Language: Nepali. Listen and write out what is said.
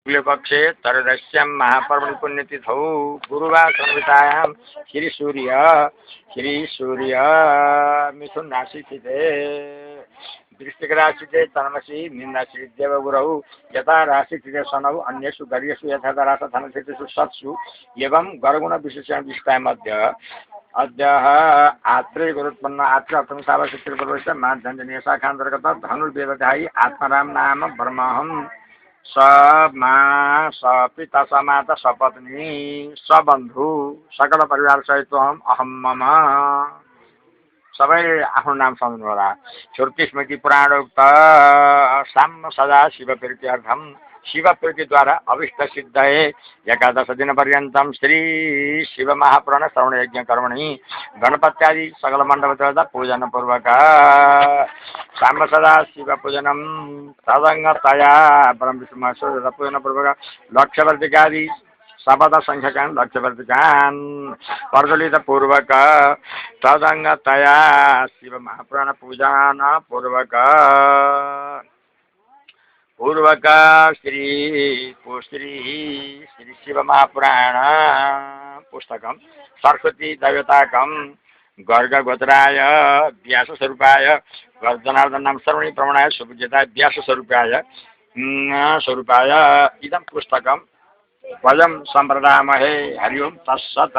शुक्लपक्षे त्रयोदश्यां महापर्वणि पुण्यतिथौ गुरुवार संहितायां श्रीसूर्य मिथुन राशि स्थिते वृश्चिक राशि चे तन्मसि मीन राशि देवगुरौ यथा राशि स्थिते शनौ अन्येषु गर्येषु यथा राशि धनस्थितेषु सत्सु एवं गर्गुण विशेषण विषय मध्य अद्य आत्रे गुरुत्पन्न आत्र अर्थमसावशक्तिर्भवस्य माध्यञ्जनीय शाखान्तर्गत धनुर्वेदधायी आत्मराम नाम ब्रह्महं स मा स पिता स माता स पत्नी स बन्धु सकल परिवार सहित अहम मम सबै आफ्नो नाम सम्झनु होला। श्रुति स्मृति पुराणोक्त साम सदा शिव प्रीत्यर्थम शिव प्रीतिद्वारा अभिष्ट सिद्धये एकादश दिन पर्यन्तं श्री शिव महापुराण श्रवण यज्ञ कर्मणि गणपत्यादि सकल मण्डप पूजन पूर्वक साम सदा शिव पूजनम तदंगतया परम विष्णु पूजन पूर्वक लक्ष्यवर्तिकादि शपथ संख्यकान लक्ष्यवर्तिकान प्रज्वलित पूर्वक तदंगतया शिव महापुराण पूजन पूर्वक श्री शिव महापुराण पुस्तकम सरस्वती दैवताकम गर्ग गोत्राय व्यास स्वरूपाय जनार्दन नाम सर्वणि प्रमाणाय सुपूज्यताय व्यास स्वरूपाय इदं पुस्तकम वयं संप्रदामहे हरि ओम तत्सत्।